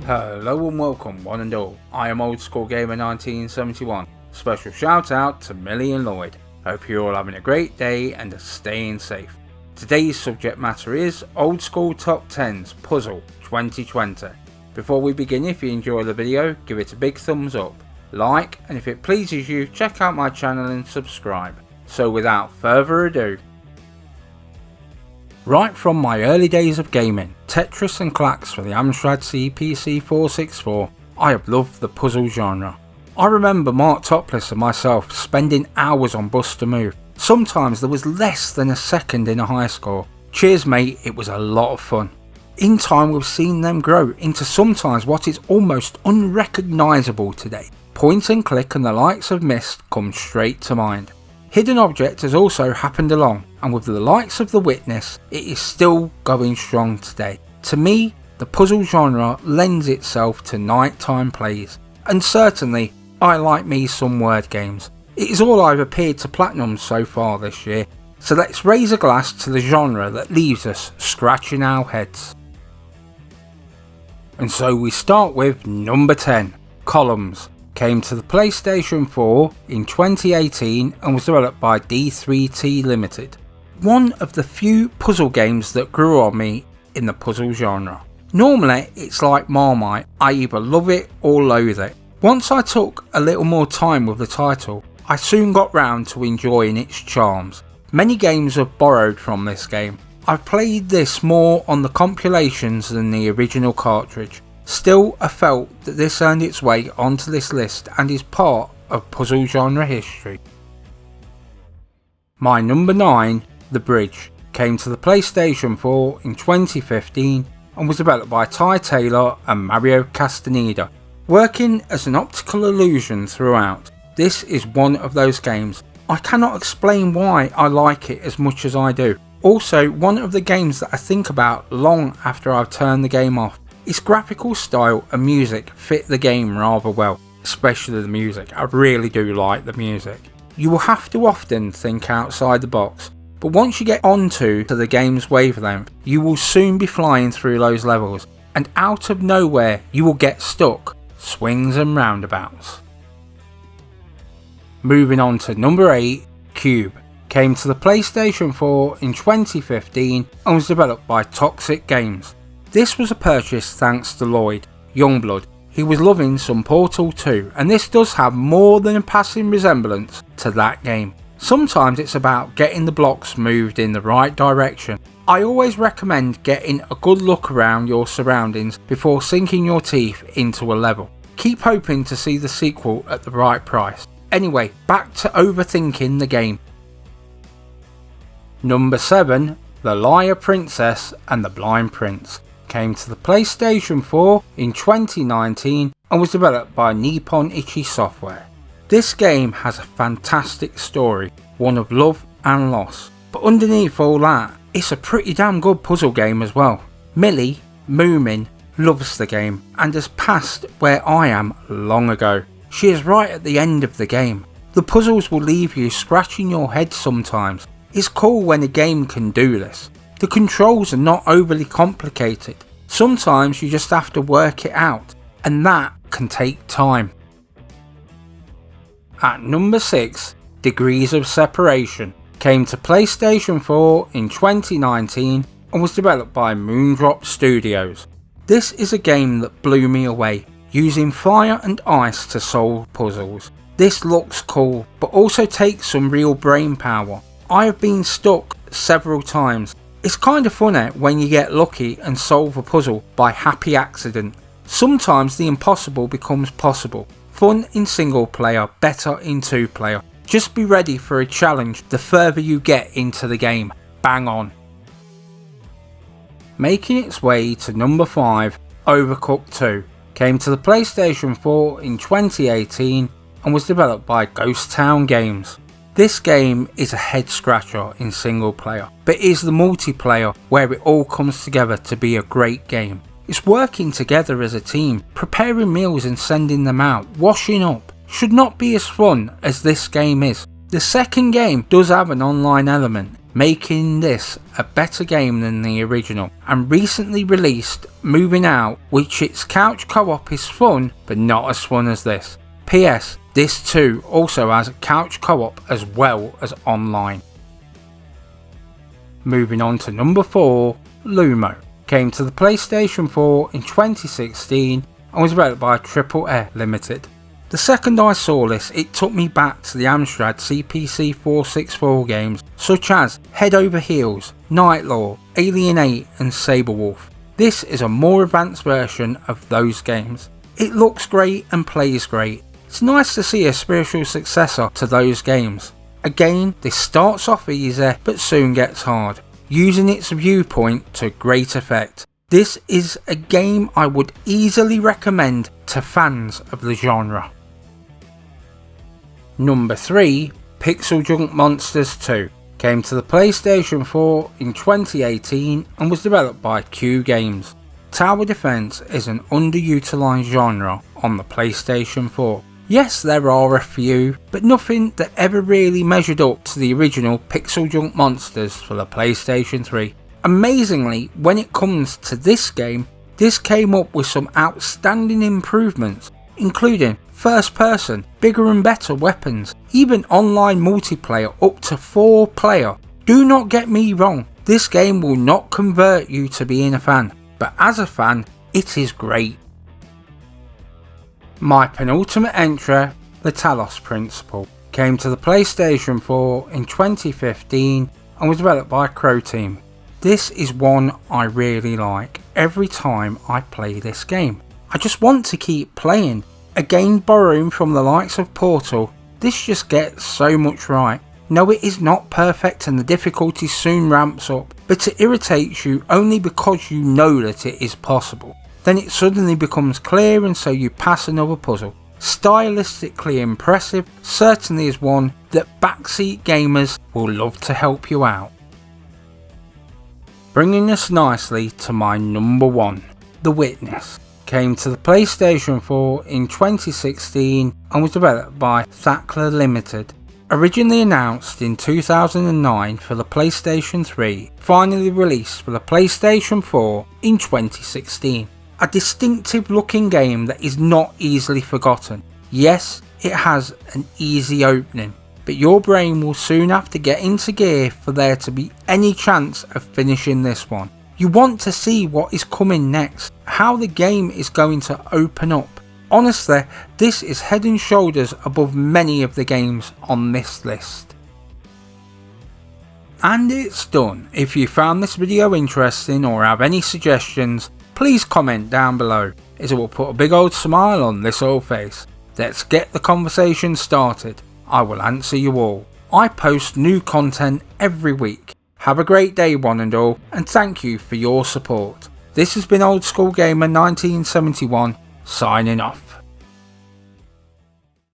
Hello and welcome one and all, I am Old School Gamer 1971. Special shout out to Millie and Lloyd. Hope you're all having a great day and are staying safe. Today's subject matter is Old School Top 10's Puzzle 2020. Before we begin, if you enjoy the video, give it a big thumbs up, like, and if it pleases you, check out my channel and subscribe. So without further ado, right from my early days of gaming, Tetris and Clacks for the Amstrad CPC 464, I have loved the puzzle genre. I remember Mark Topless and myself spending hours on Bust a Move. Sometimes there was less than a second in a high score. Cheers mate, it was a lot of fun. In time we've seen them grow into sometimes what is almost unrecognisable today. Point and click and the likes of Myst come straight to mind. Hidden Object has also happened along, and with the likes of The Witness, it is still going strong today. To me, the puzzle genre lends itself to nighttime plays, and certainly I like me some word games. It is all I've appeared to platinum so far this year, so let's raise a glass to the genre that leaves us scratching our heads. And so we start with number 10, Columns. Came to the PlayStation 4 in 2018 and was developed by D3T Limited. One of the few puzzle games that grew on me in the puzzle genre. Normally it's like Marmite, I either love it or loathe it. Once I took a little more time with the title, I soon got round to enjoying its charms. Many games have borrowed from this game. I've played this more on the compilations than the original cartridge. Still, I felt that this earned its way onto this list and is part of puzzle genre history. My number 9, The Bridge, came to the PlayStation 4 in 2015 and was developed by Ty Taylor and Mario Castaneda. Working as an optical illusion throughout, this is one of those games. I cannot explain why I like it as much as I do. Also, one of the games that I think about long after I've turned the game off. Its graphical style and music fit the game rather well, especially the music. I really do like the music. You will have to often think outside the box, but once you get onto the game's wavelength, you will soon be flying through those levels, and out of nowhere you will get stuck. Swings and roundabouts. Moving on to number 8, Cube. Came to the PlayStation 4 in 2015 and was developed by Toxic Games. This was a purchase thanks to Lloyd, Youngblood. He was loving some Portal 2, and this does have more than a passing resemblance to that game. Sometimes it's about getting the blocks moved in the right direction. I always recommend getting a good look around your surroundings before sinking your teeth into a level. Keep hoping to see the sequel at the right price. Anyway, back to overthinking the game. Number 7, The Liar Princess and the Blind Prince. Came to the PlayStation 4 in 2019 and was developed by Nippon Ichi Software. This game has a fantastic story, one of love and loss, but underneath all that, it's a pretty damn good puzzle game as well. Millie, Moomin, loves the game and has passed where I am long ago. She is right at the end of the game. The puzzles will leave you scratching your head sometimes. It's cool when a game can do this. The controls are not overly complicated. Sometimes you just have to work it out, and that can take time. At number 6, Degrees of Separation. Came to PlayStation 4 in 2019 and was developed by Moondrop Studios. This is a game that blew me away, using fire and ice to solve puzzles. This looks cool, but also takes some real brain power. I have been stuck several times. It's kind of funny when you get lucky and solve a puzzle by happy accident. Sometimes the impossible becomes possible. Fun in single player, better in 2 player. Just be ready for a challenge the further you get into the game. Bang on. Making its way to number 5, Overcooked 2. Came to the PlayStation 4 in 2018 and was developed by Ghost Town Games. This game is a head scratcher in single player, but it is the multiplayer where it all comes together to be a great game. It's working together as a team, preparing meals and sending them out, washing up. Should not be as fun as this game is. The second game does have an online element. making this a better game than the original, and recently released Moving Out, which its couch co-op is fun but not as fun as this. PS, this too also has couch co-op as well as online. Moving on to number 4, Lumo. Came to the PlayStation 4 in 2016 and was developed by Triple Air Limited. The second I saw this, it took me back to the Amstrad CPC 464 games such as Head Over Heels, Night Law, Alien 8 and Sabrewolf. This is a more advanced version of those games. It looks great and plays great. It's nice to see a spiritual successor to those games. Again, this starts off easy but soon gets hard, using its viewpoint to great effect. This is a game I would easily recommend to fans of the genre. Number 3, Pixel Junk Monsters 2. Came to the PlayStation 4 in 2018 and was developed by Q Games. Tower defense is an underutilized genre on the PlayStation 4. Yes, there are a few, but nothing that ever really measured up to the original Pixel Junk Monsters for the PlayStation 3. Amazingly, when it comes to this game, this came up with some outstanding improvements, including first person, bigger and better weapons, even online multiplayer up to 4 player. Do not get me wrong, this game will not convert you to being a fan, but as a fan, it is great. My penultimate entry, the Talos Principle, came to the PlayStation 4 in 2015 and was developed by Crow Team. This is one I really like every time I play this game. I just want to keep playing. Again, borrowing from the likes of Portal, this just gets so much right. No, it is not perfect and the difficulty soon ramps up, but it irritates you only because you know that it is possible. Then it suddenly becomes clear and so you pass another puzzle. Stylistically impressive, certainly is one that backseat gamers will love to help you out. Bringing us nicely to my number 1, The Witness. Came to the PlayStation 4 in 2016 and was developed by Thackler Limited. Originally announced in 2009 for the PlayStation 3, finally released for the PlayStation 4 in 2016. A distinctive looking game that is not easily forgotten. Yes, it has an easy opening, but your brain will soon have to get into gear for there to be any chance of finishing this one. You want to see what is coming next, how the game is going to open up. Honestly, this is head and shoulders above many of the games on this list. And it's done. If you found this video interesting or have any suggestions, please comment down below, as it will put a big old smile on this old face. Let's get the conversation started. I will answer you all. I post new content every week. Have a great day one and all, and thank you for your support. This has been Old School Gamer 1971, signing off.